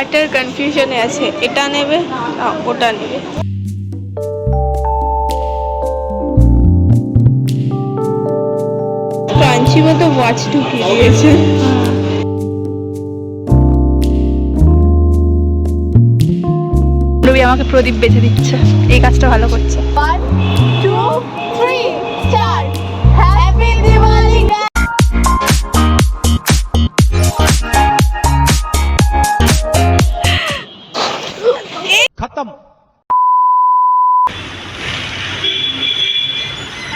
আর্টের কনফিউশনে আছে, এটা নেবে না ওটা নেবে। ক্রাঞ্চি মতো ওয়াচ ঢুকিয়ে দিয়েছে। রবি আমাকে প্রদীপ বেঁচে দিচ্ছে, এই কাজটা ভালো করছে। 1 2 3 4 হ্যাপি দিওয়ালি। खत्म।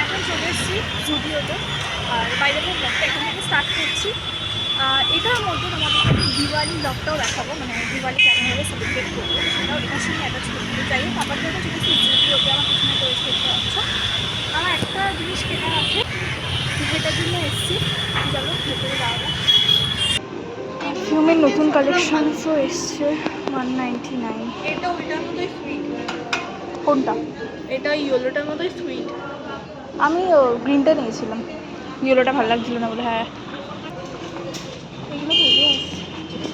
এখন চলে এসেছি জুডিওতে, আর বাইরে থেকে ব্লগটা এখান থেকে স্টার্ট করছি। এটার মধ্যে তোমাদের দিওয়ালি ব্লগটাও দেখাবো, মানে দিওয়ালি কেমনভাবে সেলিব্রেট করবো সেটাও এটার সঙ্গে অ্যাটাচ করতে চাই। তারপর থেকে চলে এসেছি জুডিওতে, আমার পিছনে রয়েছে দেখতে পাচ্ছ। আমার একটা জিনিস কেনার আছে, সেটার জন্য এসেছি। চলো ভেতরে যাওয়া যাক। পারফিউমের নতুন কালেকশনসও এসছে 199। এটা ওইটার মতোই সুইট। কোনটা? এটা ইয়েলোটার মতোই সুইট। আমি গ্রিনটা নিয়েছিলাম, ইয়েলোটা ভালো লাগছিল না বলে। হ্যাঁ এগুলো ভেবে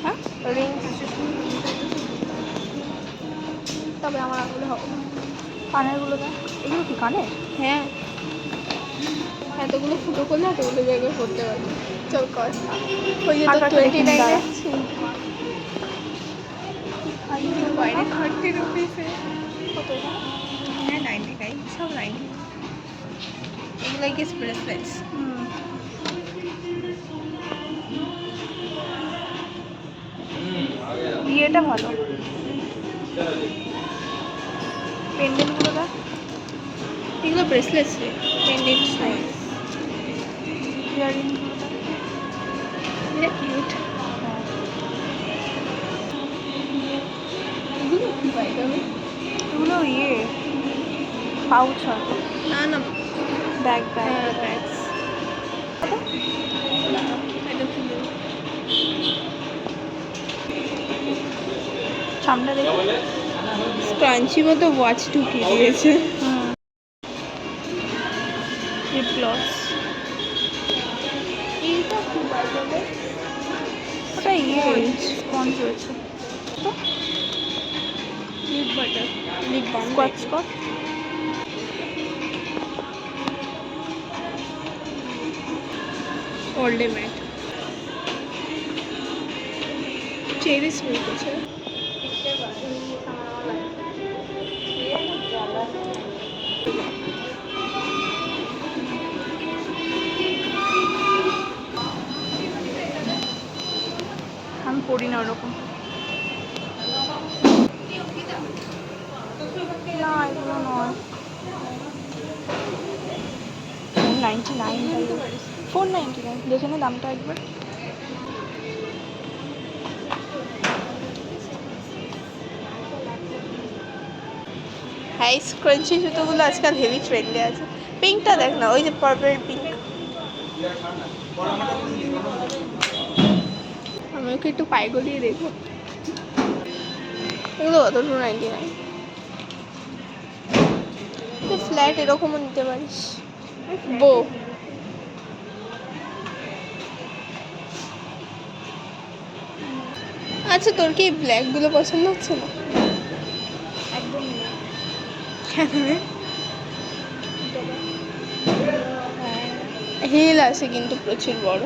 হ্যাঁ রিংস, তবে আমার আঙুলে হবে না। কানেরগুলো দেখ, এগুলো কি কানের? হ্যাঁ, এতগুলো ফুটো করলে এতগুলো জায়গায় করতে পারবো। চল কর। ওই যে আর তো কয়েকটা দেখি 29 দাঁড়া। এসেছি, বাইরে 30 রুপিসে কত? হ্যাঁ 99, সব 90। এগুলো কি ব্রেসলেটস? বিয়েটা ভালো। পেন্ডেন্টগুলো দেখ। এগুলো ব্রেসলেটস রে, পেন্ডেন্টস নাই। ইয়াররিংগুলো দেখ। এটা কিউট। এগুলো কি বাইরে? এগুলো পাউচ হয়তো, না না, ব্যাগ ব্যাগ। হ্যাঁ ব্যাগস। এটা কি? সামনে দেখো, ক্রাঞ্চি মতো ওয়াচ ঢুকিয়ে দিয়েছে। Lip gloss. এইটা কি বাইরে? ওটা স্পঞ্জ রয়েছে। Lip butter, lip balm, scotch scotch. All day matte, cherry smith আছে। আমি পড়ি না ওরকম। না এগুলো নয়। 499, 499 দেখে নে দামটা একবার। হাই স্ক্রাঞ্চি জুতোগুলো আজকাল হেভি ট্রেন্ডে আছে। পিঙ্কটা দেখ না, ওই যে পার্পল পিঙ্ক। আমি ওকে একটু পায়ে গলিয়ে দেখবো। এগুলো কত? 299। তুই ফ্ল্যাট এরকমও নিতে পারিস, বো। আচ্ছা, তোর কি এই ব্ল্যাকগুলো পছন্দ হচ্ছে না? একদম না। কেন রে? হিল আছে কিন্তু প্রচুর বড়।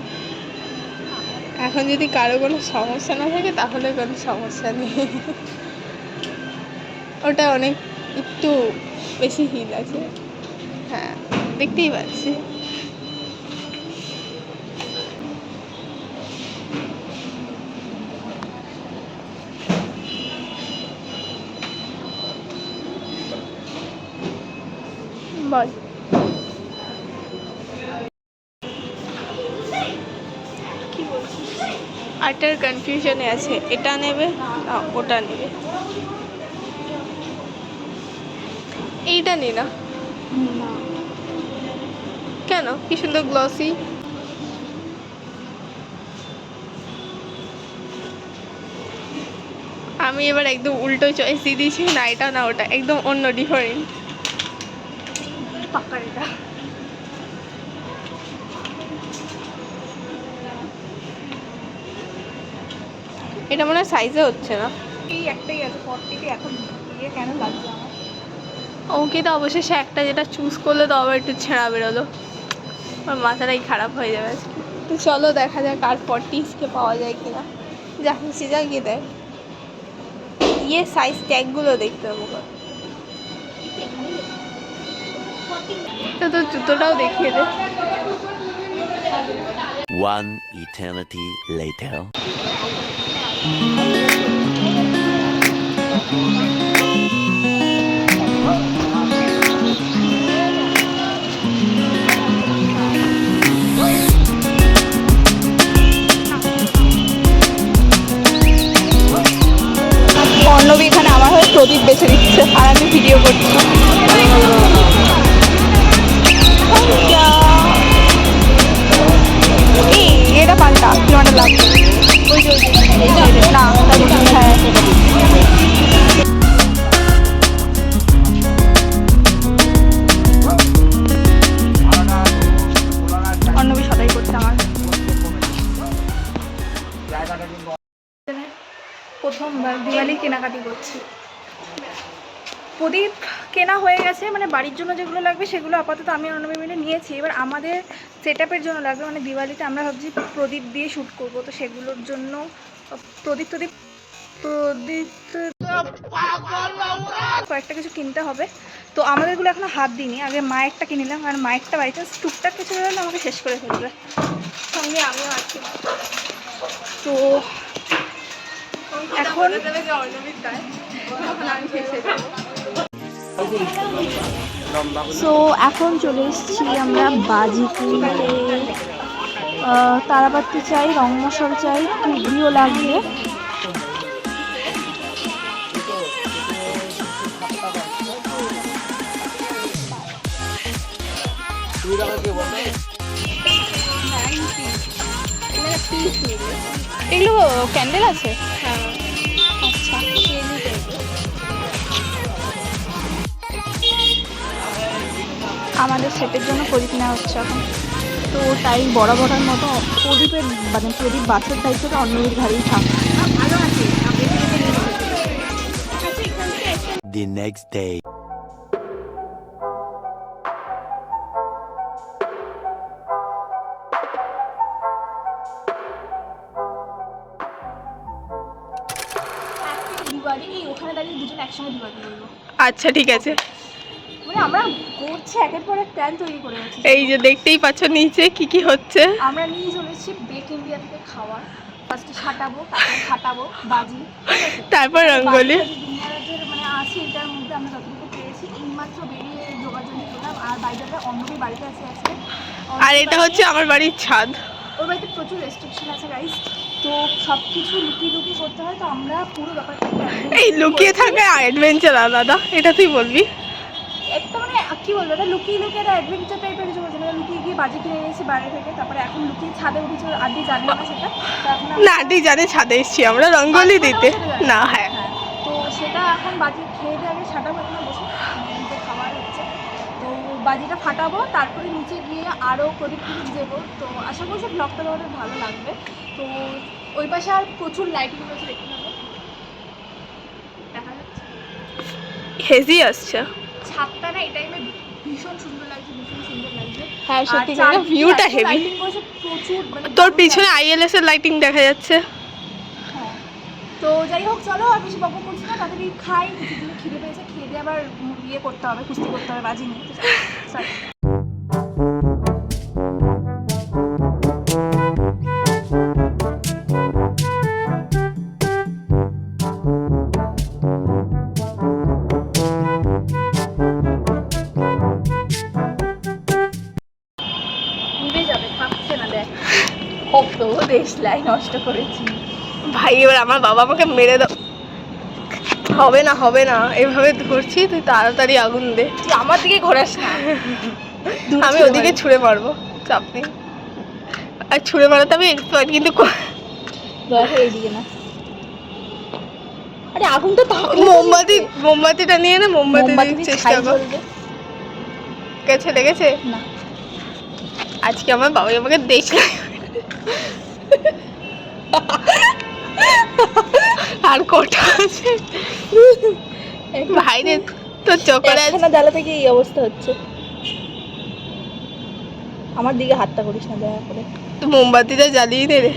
এখন যদি কারো কোনো সমস্যা না থাকে তাহলে কোনো সমস্যা নেই। ওটা অনেক একটু বেশি হিল আছে। হ্যাঁ, দেখতেই পাচ্ছি। বল। কি বলছিস? আর্টের কনফিউশনে আছে, এটা নেবে না ওটা নেবে। এইটা নে না। না কেন? কি সুন্দর গ্লসি। আমি এবার একদম উল্টো চয়েস দিয়ে দিয়েছি, না এটা না ওটা, একদম অন্য ডিফারেন্ট। পাকা এটা। এটা মনে হয় সাইজে হচ্ছে না। এই একটাই আছে 40 এখন ইয়ে কেন লাগছে আমার। অঙ্কিতা অবশেষে একটা যেটা চুজ করলো তো আবার একটু ছেঁড়া বেরোলো, আমার মাথাটাই খারাপ হয়ে যাবে আজকে। তো চলো দেখা যাক আর 40 পাওয়া যায় কিনা, যা খুশি যা গিয়ে দেয়। ইয়ে সাইজ ট্যাগগুলো দেখতে হবে। তো তোর জুতোটাও দেখিয়ে দে। One eternity later. অর্ণবী এখানে আমার হয়ে প্রদীপ বেছে দিচ্ছে আর আমি ভিডিও করছি। এই এটা পাল্টা কিলোমিটার লাগবে না হ্যাঁ। অর্ণবী সদাই করছে আমার। প্রথমবার দিওয়ালি কেনাকাটি করছি। প্রদীপ কেনা হয়ে গেছে, মানে বাড়ির জন্য যেগুলো লাগবে সেগুলো আপাতত আমি অর্ণবী মিলে নিয়েছি। এবার আমাদের সেট আপের জন্য লাগবে, মানে দিওয়ালিতে আমরা ভাবছি প্রদীপ দিয়ে শ্যুট করবো, তো সেগুলোর জন্য প্রদীপ কয়েকটা কিছু কিনতে হবে। তো আমাদেরগুলো এখনো হাত দিইনি, আগে মায়েরটা কিনে নিলাম, কারণ মায়েরটা বাড়িতে টুকটাক কিছু হলে আমাকে শেষ করে ফেলবে। সঙ্গে আমিও আছি। তো এখন সো এখন চলে এসেছি আমরা বাজি কিনতে। তারাবাতি চাই, রং মশাল চাই, টুকরিও লাগবে। এগুলো ক্যান্ডেল আছে? আচ্ছা, আমাদের সেটের জন্য প্রদীপ নেওয়া হচ্ছে এখন। তো তাই বরাবরের মতো প্রদীপের মানে প্রদীপ বাসের দায়িত্বটা অন্যদের ঘাড়েই থাকে। The next day. দিওয়ালি এই ওখানে দাঁড়িয়ে দুজন একসঙ্গে দিওয়ালি বলবো। আচ্ছা ঠিক আছে। মানে আমরা করছি একের পর এক প্ল্যান তৈরি করে আছি। এই যে দেখতেই পাচ্ছ নিচে কি কি হচ্ছে। আমরা নিয়ে চলেছি বেক ইন্ডিয়া থেকে খাওয়ার। ফার্স্টে ছাটাবো, তারপরে ফাটাবো বাজি, তারপর রঙ্গোলি। দুনিয়া রাজ্যের মানে আছে, এটার মধ্যে আমরা যতটুকু পেরেছি এইমাত্র বেরিয়ে যোগাযোগ করলাম। আর বাইরে অন্যদের বাড়িতে আছে আজকে। আর এটা হচ্ছে আমার বাড়ির ছাদ। ওর বাড়িতে প্রচুর রেস্ট্রিকশন আছে গাইস, তো সব কিছু লুকিয়ে লুকিয়ে করতে হয়। তো আমরা পুরো ব্যাপারটা এই লুকিয়ে থাকা অ্যাডভেঞ্চার আলাদা, এটা তুই বলবি। একটা মানে কি বলবো, এটা লুকিয়ে লুকিয়ে একটা অ্যাডভেঞ্চার টাইপের কিছু বলছে না। লুকিয়ে গিয়ে বাজি কিনে এনেছি বাইরে থেকে, তারপরে এখন লুকিয়ে ছাদে উঠেছি। আদি জানবো না সেটা, তো এখন না আন্টি জানে ছাদে এসেছি আমরা রঙ্গোলি দিতে। না হ্যাঁ, তো সেটা এখন বাজি খেয়ে দিয়ে আগে ছাটাবো, এখন বসে নিচে খাবার হচ্ছে। তো বাজিটা ফাটাবো, তারপরে নিচে গিয়ে আরও প্রদীপ প্রদীপ দেবো। তো আশা করছি ব্লগটা তোমাদের ভালো লাগবে। তো ওই পাশে আর প্রচুর লাইটিং রয়েছে, দেখতে পাবো, দেখা যাচ্ছে হেজি আসছে। ছাদটা না এই টাইমে ভীষণ সুন্দর লাগছে, ভীষণ সুন্দর লাগছে। হ্যাঁ সত্যি করে ভিউটা হেভি। লাইটিং করেছে প্রচুর, মানে তোর পিছনে আইএলএস এর লাইটিং দেখা যাচ্ছে। হ্যাঁ। তো যাই হোক চলো আর বেশি বকবক করছি না, তাড়াতাড়ি খাই, কিছু দিনে খিদে পেয়েছে, খেয়ে দিয়ে আবার ইয়ে করতে হবে, কুস্তি করতে হবে বাজি নিয়ে। সরি। নিভে যাবে, থাকছে না, দেখ কত দেশলাই নষ্ট করেছি। ভাই এবার আমার বাবা আমাকে মেরে দাও। হবে না হবে না, এভাবে ধরছি, তুই তাড়াতাড়ি আগুন দে। তুই আমার দিকে ঘোরাস না, আমি ওদিকে ছুঁড়ে মারবো, চাপ নেই। আর ছুঁড়ে মারাতে আমি এক্সপার্ট, কিন্তু দয়া করে এইদিকে না। আরে আগুনটা মোমবাতিটা নিয়ে না, মোমবাতি চেষ্টা কর। গেছে লেগেছে না, আজকে আমার বাবা আমাকে দেখে আর কটা আছে ভাইরে, তোর চোখে একখানা জ্বালা থেকে এই অবস্থা হচ্ছে। আমার দিকে হাতটা করিস না দয়া করে। মোমবাতিটা জ্বালিয়ে দে রে।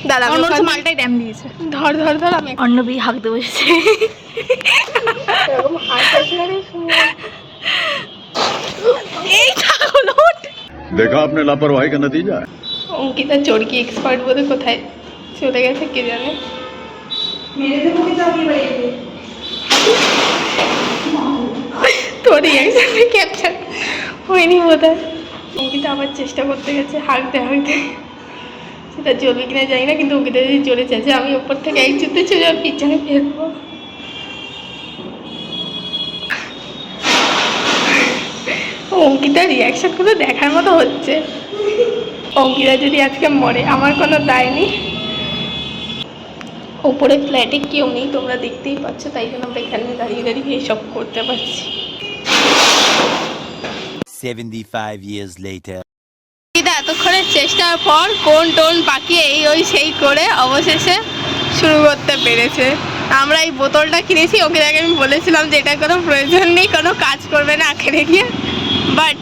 দাঁড়া আমি ওখান থেকে- মালটাই ড্যাম দিয়েছে। ধর ধর ধর আমি অর্ণবী হাঁকতে বসেছে। এরকম হাঁকতে এই ছাগল ওঠ। देखा आपने लापरवाही का नतीजा है। অঙ্কিতা চরকি এক্সপার্ট বলে কোথায় চলে গেছে কে জানে। তোর রিয়াকশনে ক্যাপচার হয়নি বোধহয়। অঙ্কিতা আবার চেষ্টা করতে গেছে হাঁকতে হাঁকতে, সেটা চলবে কিনা জানি না, কিন্তু অঙ্কিতা যদি চলে যাচ্ছে আমি ওপর থেকে এক জুতে চলে যাওয়ার পিছনে ফেলবো। অঙ্কিতার রিয়াকশনগুলো দেখার মতো হচ্ছে। অঙ্কিতা যদি আজকে মরে আমার কোনো দায় নেই। ওপরে ফ্ল্যাটে কেউ নেই, তোমরা দেখতেই পাচ্ছ, তাই জন্য আমরা এখানে দাঁড়িয়ে দাঁড়িয়ে এইসব করতে পারছি। 75 years later. দিদা এতক্ষণের চেষ্টার পর কোন টোন পাকিয়ে এই ওই সেই করে অবশেষে শুরু করতে পেরেছে। আমরা এই বোতলটা কিনেছি, ওকে আগে আমি বলেছিলাম যে এটা কোনো প্রয়োজন নেই, কোনো কাজ করবে না আখেরে গিয়ে, বাট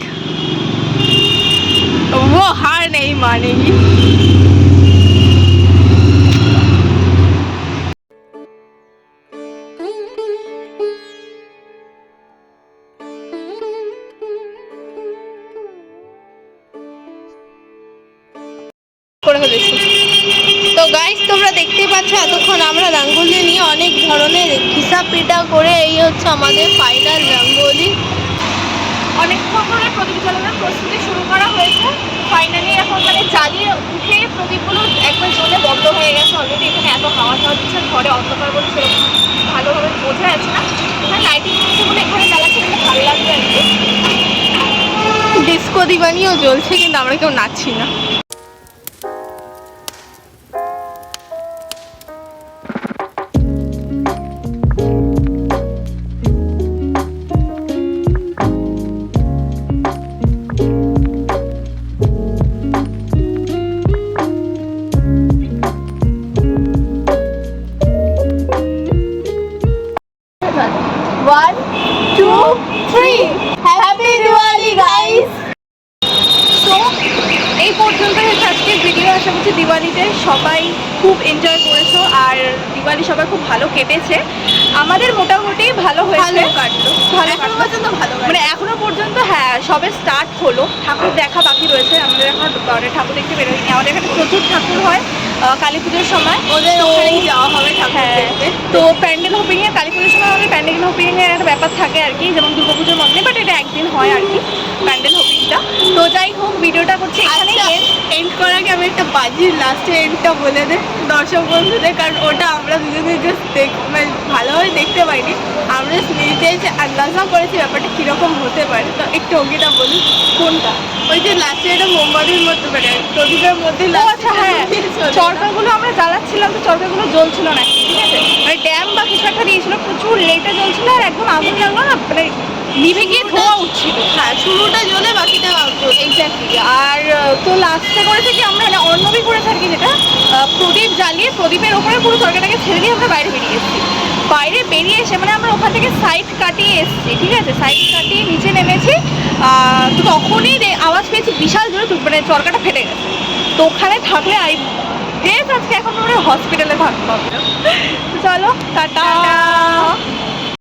ও হার নেই মানেগি। করে ফেলেছি। তো গাইস তোমরা দেখতেই পাচ্ছ এতক্ষণ আমরা রঙ্গোলি নিয়ে অনেক ধরনের ঘিসা পিটা করে এই হচ্ছে আমাদের ফাইনাল রঙ্গোলি। অনেকক্ষণ ধরে প্রদীপ জ্বালানোর প্রস্তুতি শুরু করা হয়েছে। ফাইনালি এখন মানে জ্বালিয়ে উঠে প্রদীপগুলো একবার জ্বলে বন্ধ হয়ে গেছে অলরেডি। এখানে এত হাওয়া টাওয়া দিচ্ছে, ঘরে অন্ধকার বলে সেরকম ভালোভাবে বোঝা যাচ্ছে না। এখানে লাইটিং হচ্ছে বলে এখানে জ্বালাচ্ছে, কিন্তু ভালো লাগবে আর কি। ডিস্কো দিবানিও জ্বলছে কিন্তু আমরা কেউ নাচছি না। One, two, three. Happy Diwali, guys! তো এই পর্যন্ত হচ্ছে আজকের ভিডিও। আশা করছি দিওয়ালিতে সবাই খুব এনজয় করেছো আর দিওয়ালি সবাই খুব ভালো কেটেছে। আমাদের মোটামুটি ভালো হয়েছে, কাটলো, ভালো এখনো কাটলো। পর্যন্ত ভালো মানে এখনো পর্যন্ত হ্যাঁ সবে স্টার্ট হলো। ঠাকুর দেখা বাকি রয়েছে, আমাদের এখন মানে ঠাকুর দেখতে বেরোয়নি। আমাদের এখানে প্রচুর ঠাকুর হয় কালী পুজোর সময়, ওদের তো- ওখানেই যাওয়া হবে ঠাকুর হ্যাঁ, দেখতে। তো প্যান্ডেল হোপিংয়ে কালী পুজোর সময় আমাদের প্যান্ডেল হোপিংয়ের একটা ব্যাপার থাকে আর কি, যেমন দুর্গাপুজোর মধ্যে, বাট এটা একদিন হয় আর কি প্যান্ডেল হোপিংটা। তো যাই হোক ভিডিওটা করছি এখানে এন্ড করার আগে আমি একটা বাজির লাস্টে এন্ডটা বলে দে দর্শক বন্ধুদের, কারণ ওটা আমরা দুজনে জাস্ট মানে ভালোভাবে দেখতে পাইনি, আমরা নিচে এসে আন্দাজা করেছি ব্যাপারটা কীরকম হতে পারে। তো একটু অঙ্কিতা বলি কোনটা। ওই যে লাস্টে একটা মোমবাতির মধ্যে মানে প্রদীপের মধ্যে ও আচ্ছা হ্যাঁ, চরকাগুলো আমরা জ্বালাচ্ছিলাম তো চরকাগুলো জ্বলছিল না, ঠিক আছে, মানে ড্যাম বা কিছু একটা দিয়েছিল, প্রচুর লেটে জ্বলছিল আর একদম আগুন লাগলো না, মানে নিভে গিয়ে ধোঁয়া উঠছিল। হ্যাঁ শুরুটা জ্বলে বাকিটা এক্স্যাক্টলি। আর তো লাস্টে করেছে কি আমরা মানে অর্ণবী করে থাকি যেটা প্রদীপ জ্বালিয়ে প্রদীপের ওপরে পুরো তরকারিটাকে ছেড়ে দিয়ে আমরা বাইরে বেরিয়ে এসেছি। বাইরে বেরিয়ে এসে মানে আমরা ওখান থেকে সাইড কাটিয়ে এসেছি, ঠিক আছে, সাইড কাটিয়ে নিচে নেমেছি। তো তখনই আওয়াজ পেয়েছি বিশাল জোরে, মানে চরকাটা ফেটে গেছে। তো ওখানে থাকলে আজকে এখন আমরা হসপিটালে থাকতে হবে। চলো টাটা।